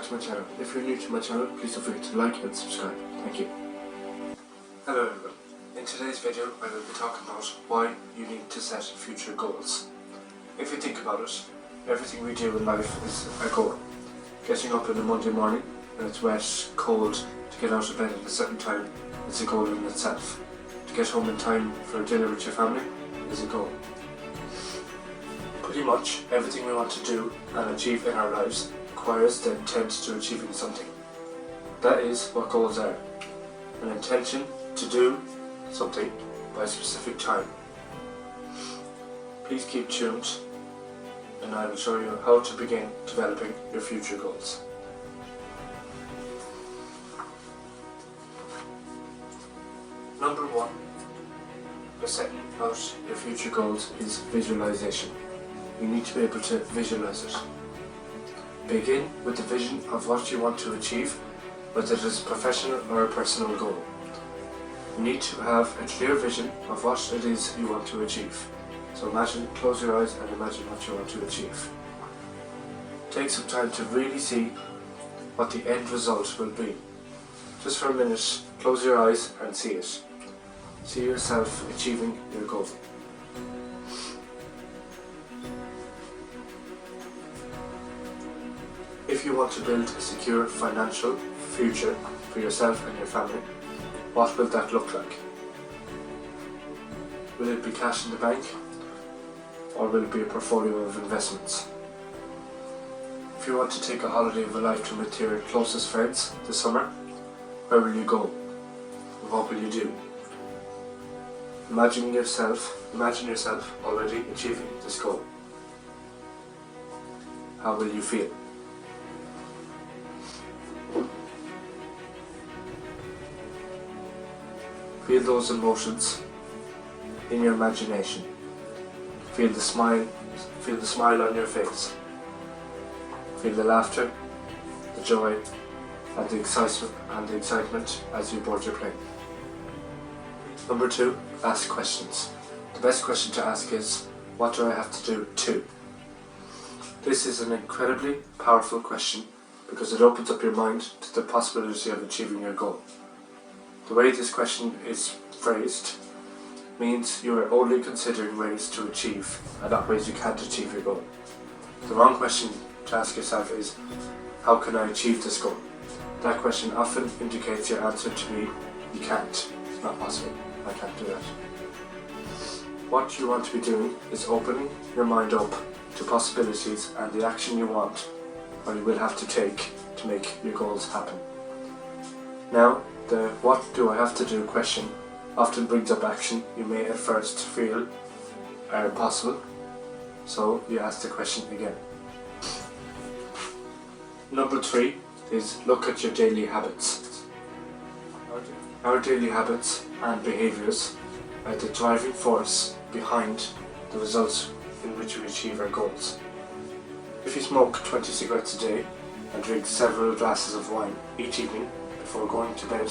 to my channel. If you're new to my channel, please don't forget to like and subscribe. Thank you. Hello everyone. In today's video I will be talking about why you need to set future goals. If you think about it, everything we do in life is a goal. Getting up on a Monday morning when it's wet, cold, to get out of bed at a certain time is a goal in itself. To get home in time for dinner with your family is a goal. Pretty much everything we want to do and achieve in our lives requires the intent to achieving something. That is what goals are. An intention to do something by a specific time. Please keep tuned and I will show you how to begin developing your future goals. Number one, for setting out your future goals is visualization. You need to be able to visualize it. Begin with the vision of what you want to achieve, whether it is a professional or a personal goal. You need to have a clear vision of what it is you want to achieve. So close your eyes and imagine what you want to achieve. Take some time to really see what the end result will be. Just for a minute, close your eyes and see it. See yourself achieving your goal. If you want to build a secure financial future for yourself and your family, what will that look like? Will it be cash in the bank, or will it be a portfolio of investments? If you want to take a holiday of a lifetime with your closest friends this summer, where will you go? And what will you do? Imagine yourself already achieving this goal. How will you feel? Feel those emotions in your imagination. Feel the smile on your face. Feel the laughter, the joy, and the excitement as you board your plane. Number two, ask questions. The best question to ask is, what do I have to do to? This is an incredibly powerful question because it opens up your mind to the possibility of achieving your goal. The way this question is phrased means you are only considering ways to achieve and not ways you can't achieve your goal. The wrong question to ask yourself is, how can I achieve this goal? That question often indicates your answer to be, you can't, it's not possible, I can't do that. What you want to be doing is opening your mind up to possibilities and the action you want or you will have to take to make your goals happen. Now, the what do I have to do question often brings up action you may at first feel are impossible, so you ask the question again. Number three is look at your daily habits. Our daily habits and behaviours are the driving force behind the results in which we achieve our goals. If you smoke 20 cigarettes a day and drink several glasses of wine each evening before going to bed,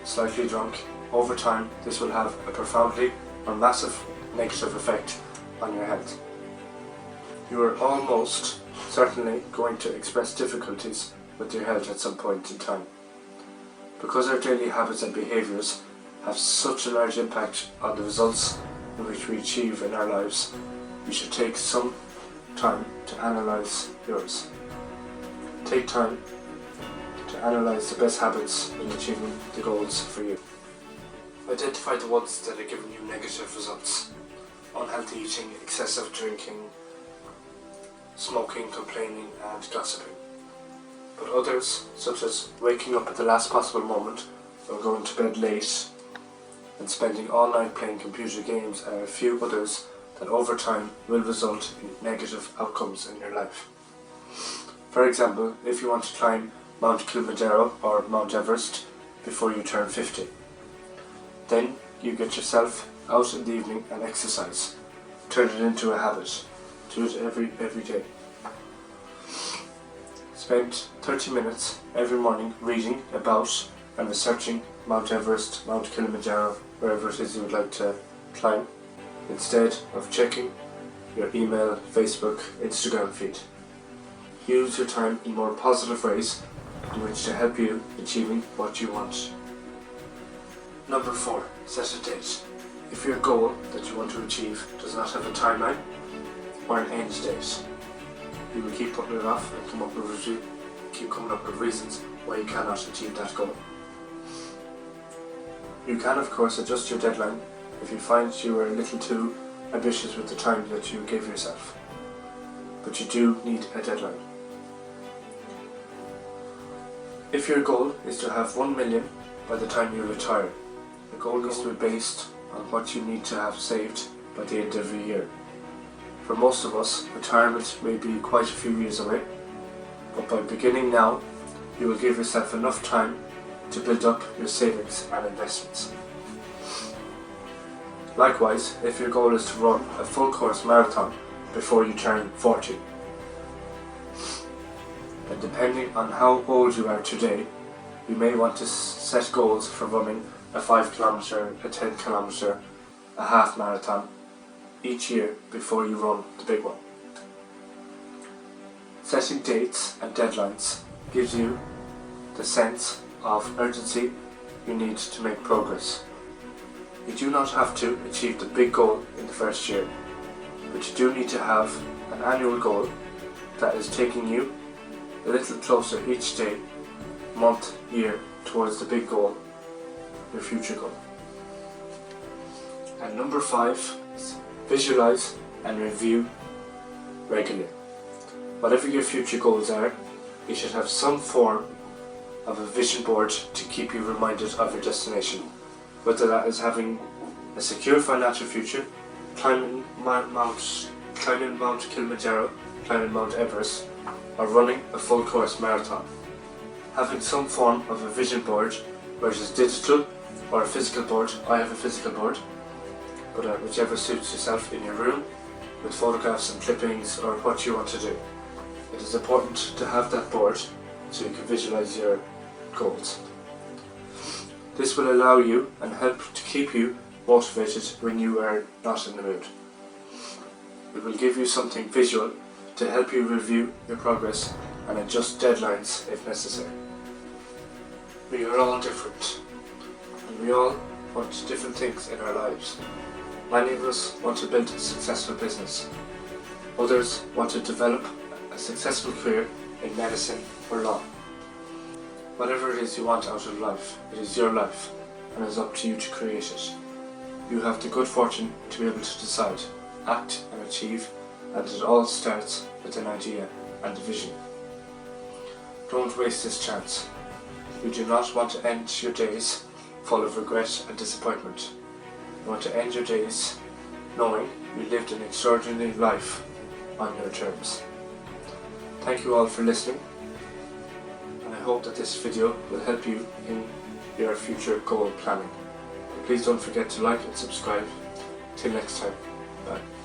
slightly drunk, over time this will have a profoundly or massive negative effect on your health. You are almost certainly going to express difficulties with your health at some point in time. Because our daily habits and behaviours have such a large impact on the results in which we achieve in our lives, you should take some time to analyse yours. Take time to analyse the best habits in achieving the goals for you. Identify the ones that are giving you negative results. Unhealthy eating, excessive drinking, smoking, complaining and gossiping. But others, such as waking up at the last possible moment or going to bed late and spending all night playing computer games, are a few others that over time will result in negative outcomes in your life. For example, if you want to climb Mount Kilimanjaro or Mount Everest before you turn 50. Then you get yourself out in the evening and exercise. Turn it into a habit. Do it every day. Spend 30 minutes every morning reading about and researching Mount Everest, Mount Kilimanjaro, wherever it is you would like to climb, instead of checking your email, Facebook, Instagram feed. use your time in more positive ways in which to help you achieving what you want. Number 4. Set a date. If your goal that you want to achieve does not have a timeline or an end date, you will keep putting it off and keep coming up with reasons why you cannot achieve that goal. You can of course adjust your deadline if you find you are a little too ambitious with the time that you give yourself, but you do need a deadline. If your goal is to have 1 million by the time you retire, the goal needs to be based on what you need to have saved by the end of the year. For most of us, retirement may be quite a few years away, but by beginning now, you will give yourself enough time to build up your savings and investments. Likewise, if your goal is to run a full course marathon before you turn 40, and depending on how old you are today, you may want to set goals for running a 5 kilometre, a 10 kilometre, a half marathon each year before you run the big one. Setting dates and deadlines gives you the sense of urgency you need to make progress. You do not have to achieve the big goal in the first year, but you do need to have an annual goal that is taking you a little closer each day, month, year towards the big goal, your future goal. And number 5 is visualize and review regularly. Whatever your future goals are, you should have some form of a vision board to keep you reminded of your destination, whether that is having a secure financial future, climbing Mount Kilimanjaro, climbing Mount Everest, or running a full course marathon. Having some form of a vision board, whether it's digital or a physical board. I have a physical board, but whichever suits yourself, in your room, with photographs and clippings or what you want to do. It is important to have that board so you can visualize your goals. This will allow you and help to keep you motivated when you are not in the mood. It will give you something visual to help you review your progress and adjust deadlines if necessary. We are all different, and we all want different things in our lives. Many of us want to build a successful business. Others want to develop a successful career in medicine or law. Whatever it is you want out of life, it is your life, and it is up to you to create it. You have the good fortune to be able to decide, act and achieve, and it all starts with an idea and a vision. Don't waste this chance. You do not want to end your days full of regret and disappointment. You want to end your days knowing you lived an extraordinary life on your terms. Thank you all for listening, and I hope that this video will help you in your future goal planning. Please don't forget to like and subscribe. Till next time, bye.